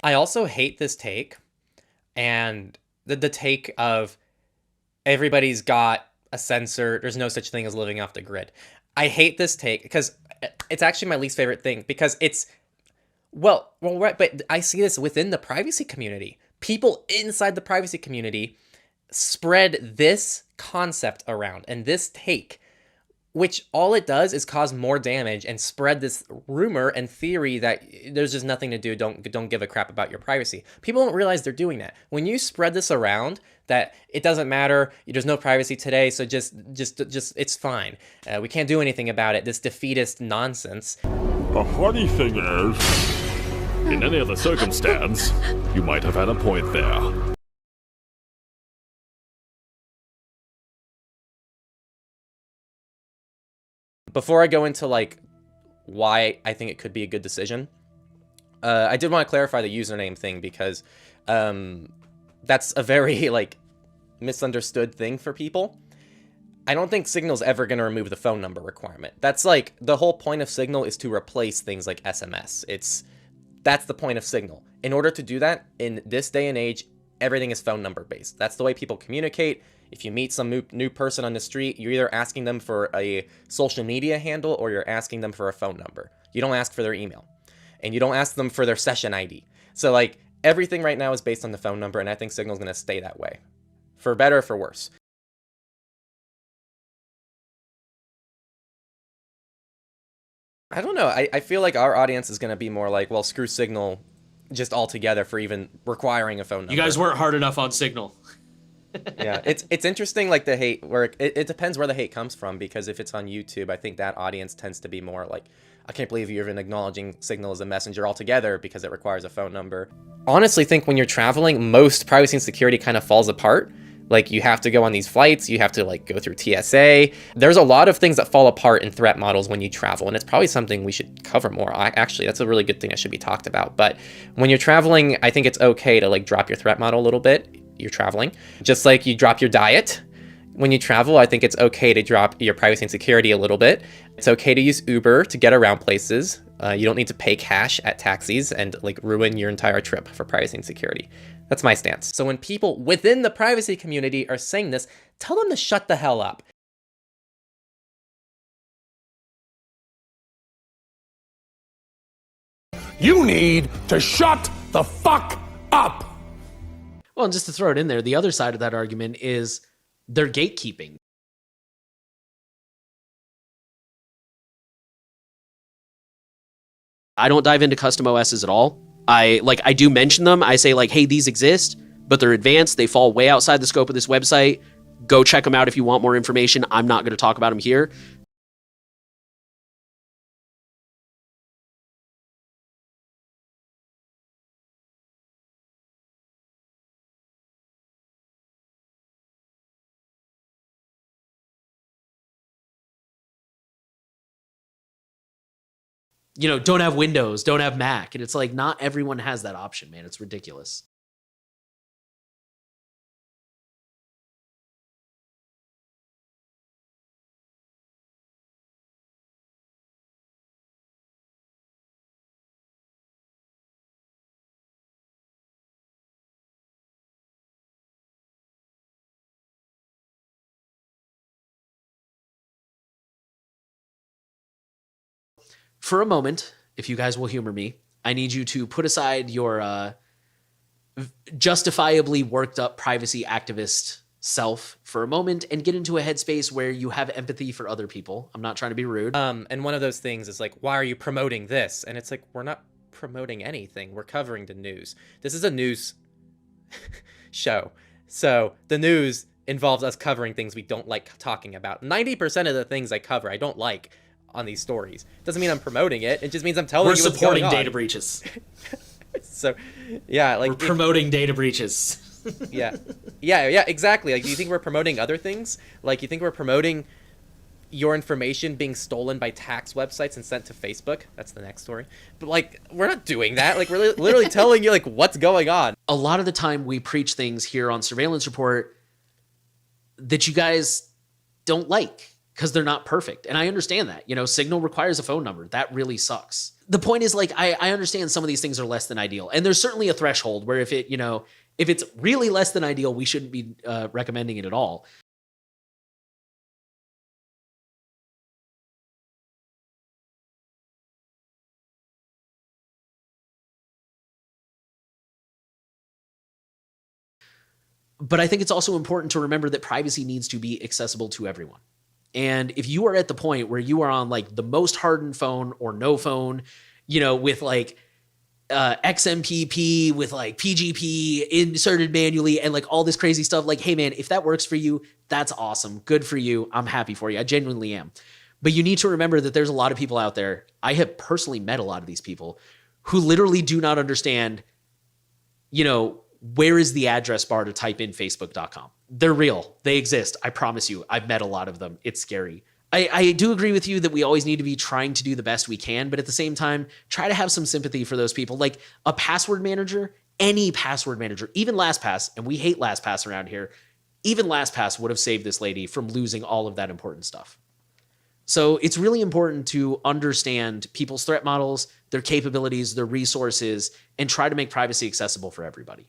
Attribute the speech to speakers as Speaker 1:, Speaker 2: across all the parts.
Speaker 1: I also hate this take, and the take of everybody's got a sensor. There's no such thing as living off the grid. I hate this take because it's actually my least favorite thing because it's right, but I see this within the privacy community. People inside the privacy community spread this concept around and this take, which all it does is cause more damage and spread this rumor and theory that there's just nothing to do. Don't give a crap about your privacy. People don't realize they're doing that. When you spread this around that it doesn't matter, there's no privacy today, so just it's fine. We can't do anything about it. This defeatist nonsense.
Speaker 2: The funny thing is, in any other circumstance, you might have had a point there.
Speaker 1: Before I go into like why I think it could be a good decision, I did want to clarify the username thing because that's a very like misunderstood thing for people. I don't think Signal's ever going to remove the phone number requirement. That's like the whole point of Signal is to replace things like SMS. That's the point of Signal. In order to do that in this day and age, everything is phone number based. That's the way people communicate. If you meet some new person on the street, you're either asking them for a social media handle or you're asking them for a phone number. You don't ask for their email. And you don't ask them for their session ID. So like everything right now is based on the phone number, and I think Signal's going to stay that way. For better or for worse. I don't know. I feel like our audience is going to be more like, well, screw Signal just altogether for even requiring a phone number.
Speaker 3: You guys weren't hard enough on Signal.
Speaker 1: Yeah, it's interesting, like the hate, where it depends where the hate comes from, because if it's on YouTube, I think that audience tends to be more like, I can't believe you're even acknowledging Signal as a messenger altogether because it requires a phone number. Honestly, think when you're traveling, most privacy and security kind of falls apart. Like you have to go on these flights, you have to like go through TSA. There's a lot of things that fall apart in threat models when you travel, and it's probably something we should cover more. Actually, that's a really good thing that should be talked about. But when you're traveling, I think it's okay to like drop your threat model a little bit. You're traveling, just like you drop your diet. When you travel, I think it's okay to drop your privacy and security a little bit. It's okay to use Uber to get around places. You don't need to pay cash at taxis and like ruin your entire trip for privacy and security. That's my stance. So when people within the privacy community are saying this, tell them to shut the hell up.
Speaker 4: You need to shut the fuck up.
Speaker 3: Well, and just to throw it in there, the other side of that argument is they're gatekeeping. I don't dive into custom OSs at all. I do mention them. I say like, hey, these exist, but they're advanced. They fall way outside the scope of this website. Go check them out if you want more information. I'm not going to talk about them here. You know, don't have Windows, don't have Mac. And it's like, not everyone has that option, man. It's ridiculous. For a moment, if you guys will humor me, I need you to put aside your justifiably worked up privacy activist self for a moment and get into a headspace where you have empathy for other people. I'm not trying to be rude.
Speaker 1: And one of those things is like, why are you promoting this? And it's like, we're not promoting anything. We're covering the news. This is a news show. So the news involves us covering things we don't like talking about. 90% of the things I cover, I don't like on these stories. Doesn't mean I'm promoting it. It just means I'm telling you what's going on.
Speaker 3: We're supporting data breaches.
Speaker 1: So, yeah, like
Speaker 3: we're promoting data breaches.
Speaker 1: yeah, exactly. Like, do you think we're promoting other things? Like, you think we're promoting your information being stolen by tax websites and sent to Facebook? That's the next story. But like, we're not doing that. Like, we're literally telling you like what's going on.
Speaker 3: A lot of the time, we preach things here on Surveillance Report that you guys don't like, because they're not perfect. And I understand that. You know, Signal requires a phone number. That really sucks. the point is, like, I understand some of these things are less than ideal, and there's certainly a threshold where if it, you know, if it's really less than ideal, we shouldn't be recommending it at all. But I think it's also important to remember that privacy needs to be accessible to everyone. And if you are at the point where you are on like the most hardened phone or no phone, you know, with like XMPP, with like PGP inserted manually and like all this crazy stuff, like, hey man, if that works for you, that's awesome. Good for you. I'm happy for you. I genuinely am. But you need to remember that there's a lot of people out there. I have personally met a lot of these people who literally do not understand, you know, where is the address bar to type in facebook.com? They're real. They exist. I promise you. I've met a lot of them. It's scary. I do agree with you that we always need to be trying to do the best we can, but at the same time, try to have some sympathy for those people. Like a password manager, any password manager, even LastPass, and we hate LastPass around here, even LastPass would have saved this lady from losing all of that important stuff. So it's really important to understand people's threat models, their capabilities, their resources, and try to make privacy accessible for everybody.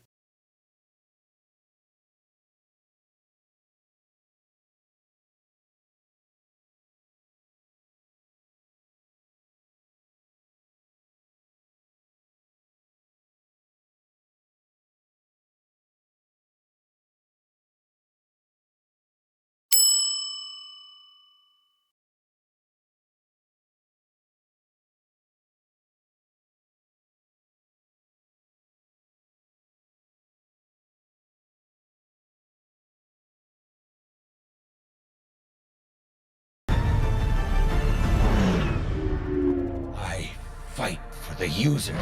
Speaker 4: I fight for the users.